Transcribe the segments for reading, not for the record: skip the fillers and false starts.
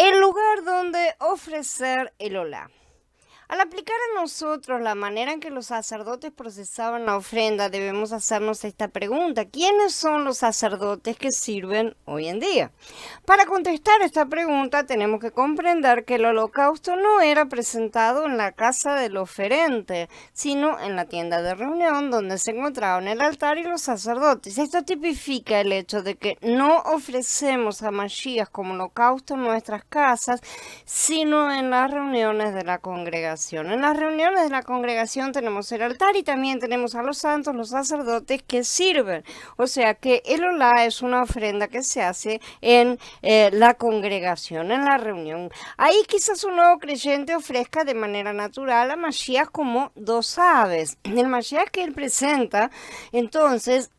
El lugar donde ofrecer el olá. Al aplicar a nosotros la manera en que los sacerdotes procesaban la ofrenda, debemos hacernos esta pregunta: ¿quiénes son los sacerdotes que sirven hoy en día? Para contestar esta pregunta tenemos que comprender que el holocausto no era presentado en la casa del oferente, sino en la tienda de reunión donde se encontraban el altar y los sacerdotes. Esto tipifica el hecho de que no ofrecemos a Mashiach como holocausto en nuestras casas, sino en las reuniones de la congregación. En las reuniones de la congregación tenemos el altar y también tenemos a los santos, los sacerdotes que sirven. O sea que el olá es una ofrenda que se hace en la congregación, en la reunión. Ahí quizás un nuevo creyente ofrezca de manera natural a Mashiach como dos aves. El Mashiach que él presenta, entonces,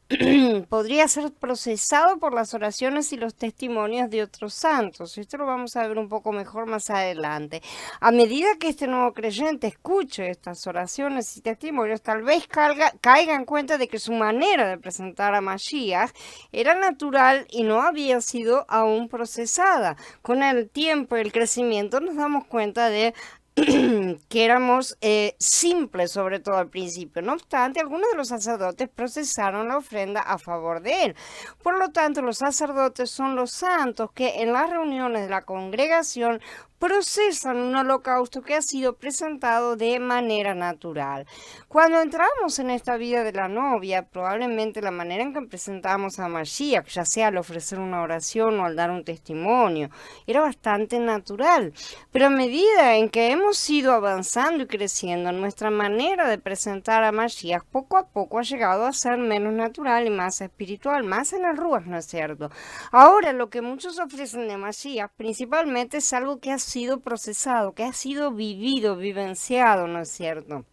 podría ser procesado por las oraciones y los testimonios de otros santos. Esto lo vamos a ver un poco mejor más adelante. A medida que este nuevo creyente escuche estas oraciones y testimonios, tal vez caiga en cuenta de que su manera de presentar a Mashiach era natural y no había sido aún procesada. Con el tiempo y el crecimiento nos damos cuenta de que éramos simples, sobre todo al principio. No obstante, algunos de los sacerdotes procesaron la ofrenda a favor de él. Por lo tanto, los sacerdotes son los santos que en las reuniones de la congregación procesan un holocausto que ha sido presentado de manera natural. Cuando entramos en esta vida de la novia, probablemente la manera en que presentamos a Mashiach, ya sea al ofrecer una oración o al dar un testimonio, era bastante natural. Pero a medida en que hemos ido avanzando y creciendo, nuestra manera de presentar a Mashiach poco a poco ha llegado a ser menos natural y más espiritual, más en el Ruach, ¿no es cierto? Ahora, lo que muchos ofrecen de Mashiach principalmente es algo que ha sido procesado, que ha sido vivido, vivenciado, ¿no es cierto?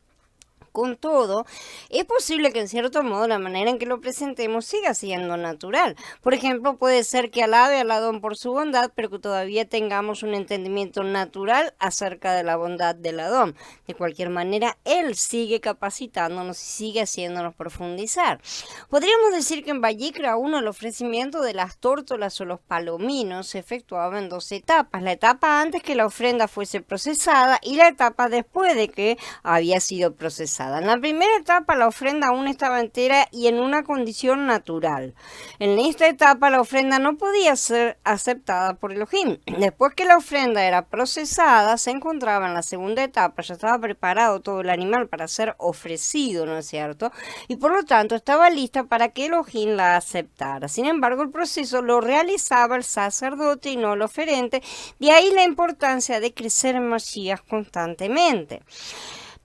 Con todo, es posible que en cierto modo la manera en que lo presentemos siga siendo natural. Por ejemplo, puede ser que alabe al Adón por su bondad, pero que todavía tengamos un entendimiento natural acerca de la bondad del Adón. De cualquier manera, Él sigue capacitándonos y sigue haciéndonos profundizar. Podríamos decir que en Vallicra 1 el ofrecimiento de las tórtolas o los palominos se efectuaba en dos etapas: la etapa antes que la ofrenda fuese procesada y la etapa después de que había sido procesada. En la primera etapa la ofrenda aún estaba entera y en una condición natural. En esta etapa la ofrenda no podía ser aceptada por Elohim. Después que la ofrenda era procesada, se encontraba en la segunda etapa, ya estaba preparado todo el animal para ser ofrecido, ¿no es cierto? Y por lo tanto estaba lista para que Elohim la aceptara. Sin embargo, el proceso lo realizaba el sacerdote y no el oferente, de ahí la importancia de crecer en Mashiach constantemente.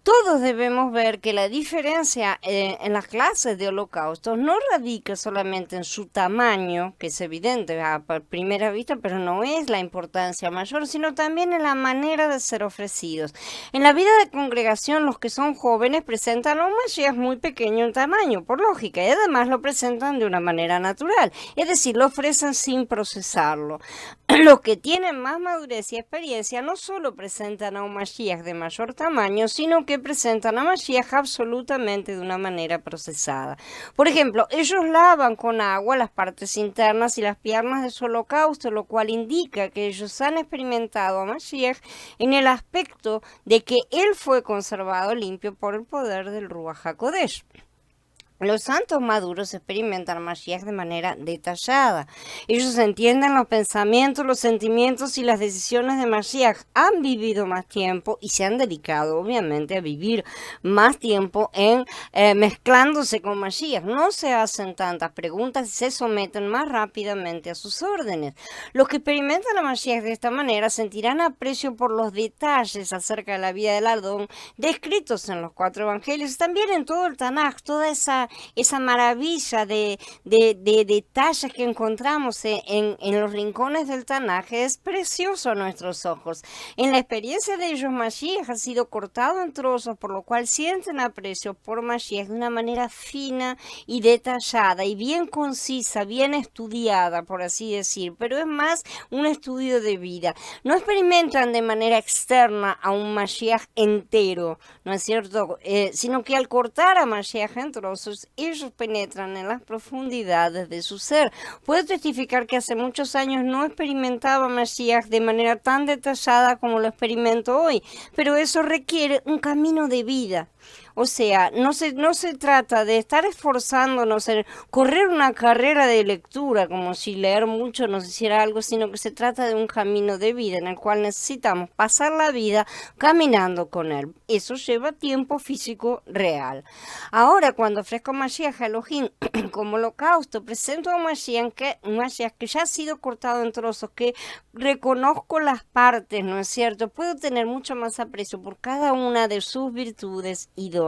Todos debemos ver que la diferencia en las clases de holocaustos no radica solamente en su tamaño, que es evidente a primera vista, pero no es la importancia mayor, sino también en la manera de ser ofrecidos. En la vida de congregación, los que son jóvenes presentan a un Mashiach muy pequeño en tamaño, por lógica, y además lo presentan de una manera natural, es decir, lo ofrecen sin procesarlo. Los que tienen más madurez y experiencia no solo presentan a un Mashiach de mayor tamaño, sino que presentan a Mashiach absolutamente de una manera procesada. Por ejemplo, ellos lavan con agua las partes internas y las piernas de su holocausto, lo cual indica que ellos han experimentado a Mashiach en el aspecto de que él fue conservado limpio por el poder del Ruach HaKodesh. Los santos maduros experimentan Mashiach de manera detallada. Ellos entienden los pensamientos, los sentimientos y las decisiones de Mashiach. Han vivido más tiempo y se han dedicado, obviamente, a vivir más tiempo en mezclándose con Mashiach. No se hacen tantas preguntas y se someten más rápidamente a sus órdenes. Los que experimentan a Mashiach de esta manera sentirán aprecio por los detalles acerca de la vida del Adón descritos en los 4 evangelios, también en todo el Tanaj, toda esa maravilla de detalles que encontramos en los rincones del Tanaj es precioso a nuestros ojos. En la experiencia de ellos, Mashiach ha sido cortado en trozos, por lo cual sienten aprecio por Mashiach de una manera fina y detallada y bien concisa, bien estudiada, por así decir, pero es más un estudio de vida. No experimentan de manera externa a un Mashiach entero, ¿no es cierto? Sino que al cortar a Mashiach en trozos, poderosos, ellos penetran en las profundidades de su ser. Puedo testificar que hace muchos años no experimentaba Mashiach de manera tan detallada como lo experimento hoy, pero eso requiere un camino de vida. O sea, no se trata de estar esforzándonos en correr una carrera de lectura, como si leer mucho nos hiciera algo, sino que se trata de un camino de vida en el cual necesitamos pasar la vida caminando con él. Eso lleva tiempo físico real. Ahora, cuando ofrezco Mashiach a Elohim como holocausto, presento a un Mashiach que ya ha sido cortado en trozos, que reconozco las partes, ¿no es cierto? Puedo tener mucho más aprecio por cada una de sus virtudes y dones.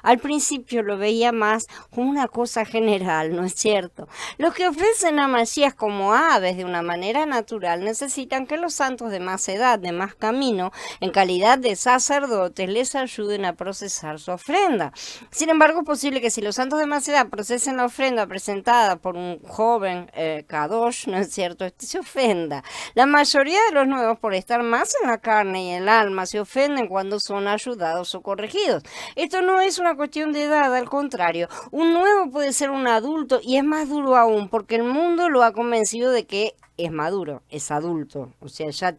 Al principio lo veía más como una cosa general, ¿no es cierto? Los que ofrecen a Mashiach como aves de una manera natural necesitan que los santos de más edad, de más camino, en calidad de sacerdotes, les ayuden a procesar su ofrenda. Sin embargo, es posible que si los santos de más edad procesen la ofrenda presentada por un joven Kadosh, ¿no es cierto?, se ofenda. La mayoría de los nuevos, por estar más en la carne y en el alma, se ofenden cuando son ayudados o corregidos. Esto no es una cuestión de edad, al contrario. Un nuevo puede ser un adulto y es más duro aún porque el mundo lo ha convencido de que es maduro, es adulto, o sea, ya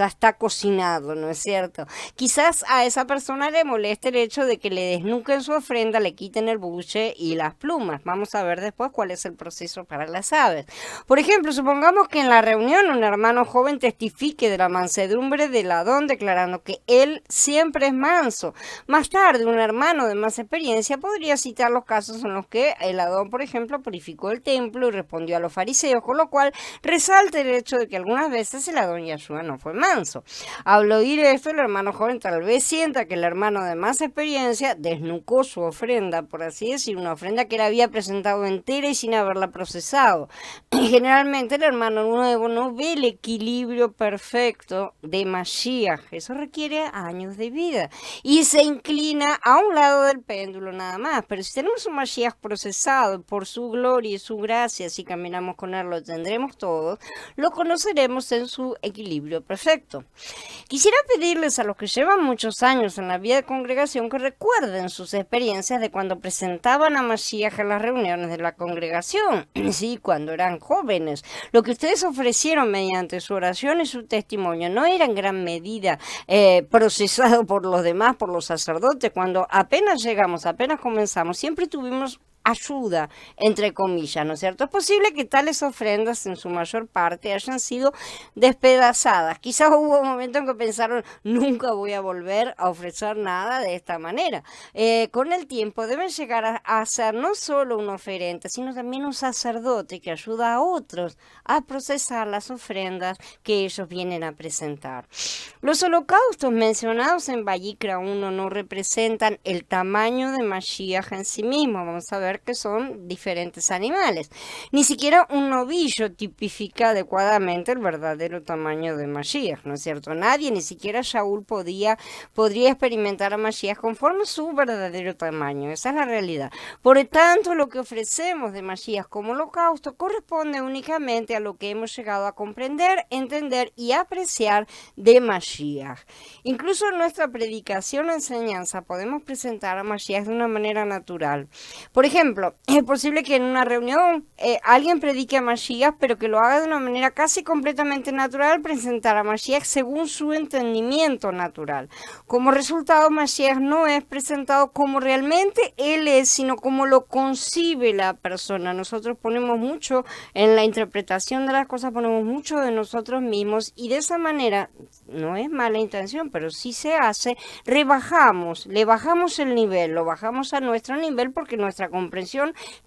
está cocinado, ¿no es cierto? Quizás a esa persona le moleste el hecho de que le desnuquen su ofrenda, le quiten el buche y las plumas. Vamos a ver después cuál es el proceso para las aves. Por ejemplo, supongamos que en la reunión un hermano joven testifique de la mansedumbre del Adón, declarando que él siempre es manso. Más tarde, un hermano de más experiencia podría citar los casos en los que el Adón, por ejemplo, purificó el templo y respondió a los fariseos, con lo cual resalta el hecho de que algunas veces el Adón Yahshua no fue manso. Al oír esto, el hermano joven tal vez sienta que el hermano de más experiencia desnucó su ofrenda, por así decir, una ofrenda que él había presentado entera y sin haberla procesado. Generalmente el hermano nuevo no ve el equilibrio perfecto de Mashiach. Eso requiere años de vida y se inclina a un lado del péndulo nada más. Pero si tenemos un Mashiach procesado por su gloria y su gracia, si caminamos con él lo tendremos todos, lo conoceremos en su equilibrio perfecto. Quisiera pedirles a los que llevan muchos años en la vida de congregación que recuerden sus experiencias de cuando presentaban a Mashiach en las reuniones de la congregación, sí, cuando eran jóvenes. Lo que ustedes ofrecieron mediante su oración y su testimonio no era en gran medida procesado por los demás, por los sacerdotes. Cuando apenas llegamos, apenas comenzamos, siempre tuvimos ayuda, entre comillas, ¿no es cierto? Es posible que tales ofrendas en su mayor parte hayan sido despedazadas. Quizás hubo un momento en que pensaron, nunca voy a volver a ofrecer nada de esta manera. Con el tiempo deben llegar a ser no solo un oferente, sino también un sacerdote que ayuda a otros a procesar las ofrendas que ellos vienen a presentar. Los holocaustos mencionados en Vayikra 1 no representan el tamaño de Mashiach en sí mismo. Vamos a ver que son diferentes animales. Ni siquiera un novillo tipifica adecuadamente el verdadero tamaño de Mashiach, ¿no es cierto? Nadie, ni siquiera Shaul podría experimentar a Mashiach conforme a su verdadero tamaño. Esa es la realidad. Por tanto, lo que ofrecemos de Mashiach como holocausto corresponde únicamente a lo que hemos llegado a comprender, entender y apreciar de Mashiach. Incluso en nuestra predicación o enseñanza podemos presentar a Mashiach de una manera natural. Por ejemplo, es posible que en una reunión alguien predique a Mashiach, pero que lo haga de una manera casi completamente natural, presentar a Mashiach según su entendimiento natural. Como resultado, Mashiach no es presentado como realmente él es, sino como lo concibe la persona. Nosotros ponemos mucho en la interpretación de las cosas, ponemos mucho de nosotros mismos y de esa manera, no es mala intención, pero sí se hace, le bajamos el nivel, lo bajamos a nuestro nivel porque nuestra comprensión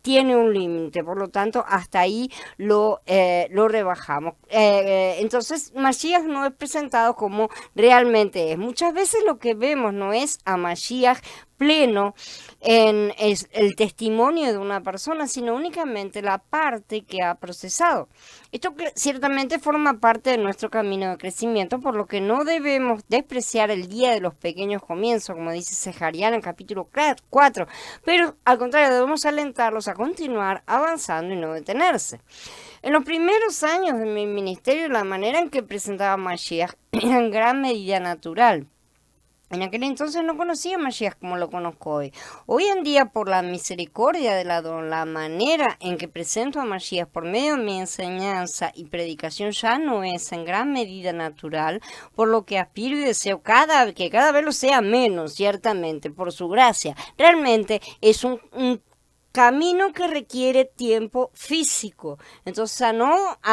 tiene un límite, por lo tanto hasta ahí lo rebajamos. Entonces Mashiach no es presentado como realmente es. Muchas veces lo que vemos no es a Mashiach pleno en el testimonio de una persona, sino únicamente la parte que ha procesado. Esto ciertamente forma parte de nuestro camino de crecimiento, por lo que no debemos despreciar el día de los pequeños comienzos, como dice Sejarián en capítulo 4, pero al contrario debemos alentarlos a continuar avanzando y no detenerse. En los primeros años de mi ministerio, la manera en que presentaba Mashiach era en gran medida natural. En aquel entonces no conocía a Mashiach como lo conozco hoy. Hoy en día, por la misericordia de la manera en que presento a Mashiach por medio de mi enseñanza y predicación ya no es en gran medida natural, por lo que aspiro y deseo que cada vez lo sea menos, ciertamente, por su gracia. Realmente es un camino que requiere tiempo físico. Entonces, a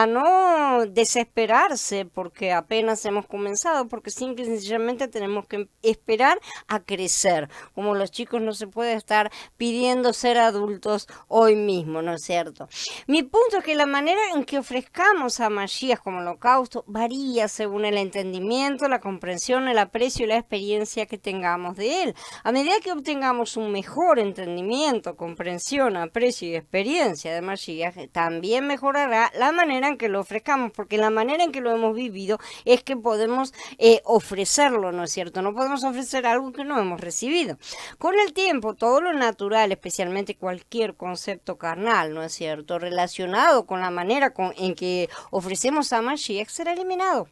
no desesperarse porque apenas hemos comenzado, porque simple y sencillamente tenemos que esperar a crecer. Como los chicos no se puede estar pidiendo ser adultos hoy mismo, ¿no es cierto? Mi punto es que la manera en que ofrezcamos a Mashiach como holocausto varía según el entendimiento, la comprensión, el aprecio y la experiencia que tengamos de él. A medida que obtengamos un mejor entendimiento, comprensión, aprecio y experiencia de Mashiach, también mejorará la manera en que lo ofrezcamos, porque la manera en que lo hemos vivido es que podemos ofrecerlo, ¿no es cierto? No podemos ofrecer algo que no hemos recibido. Con el tiempo, todo lo natural, especialmente cualquier concepto carnal, ¿no es cierto?, relacionado con la manera en que ofrecemos a Mashiach, será eliminado.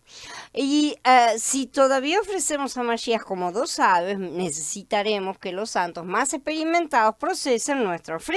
Y si todavía ofrecemos a Mashiach como 2 aves, necesitaremos que los santos más experimentados procesen nuestra ofrenda.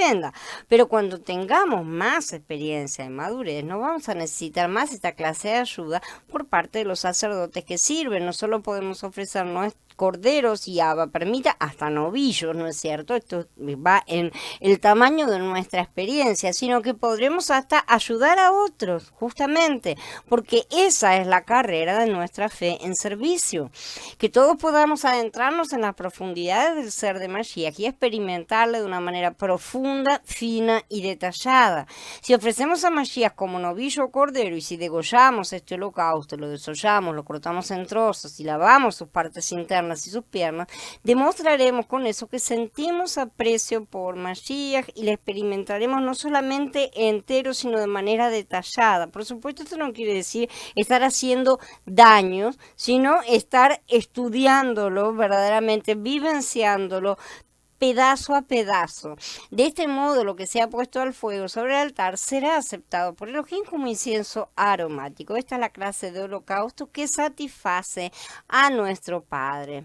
Pero cuando tengamos más experiencia y madurez, no vamos a necesitar más esta clase de ayuda por parte de los sacerdotes que sirven. No solo podemos ofrecernos corderos y permita hasta novillos, ¿no es cierto? Esto va en el tamaño de nuestra experiencia, sino que podremos hasta ayudar a otros, justamente, porque esa es la carrera de nuestra fe en servicio. Que todos podamos adentrarnos en las profundidades del ser de Mashiach y experimentarle de una manera profunda, fina y detallada. Si ofrecemos a Mashiach como novillo o cordero y si degollamos este holocausto, lo desollamos, lo cortamos en trozos y lavamos sus partes internas y sus piernas, demostraremos con eso que sentimos aprecio por Mashiach y le experimentaremos no solamente entero, sino de manera detallada. Por supuesto, esto no quiere decir estar haciendo daños, sino estar estudiándolo verdaderamente, vivenciándolo pedazo a pedazo. De este modo, lo que se ha puesto al fuego sobre el altar será aceptado por Elohim como incienso aromático. Esta es la clase de holocausto que satisface a nuestro Padre.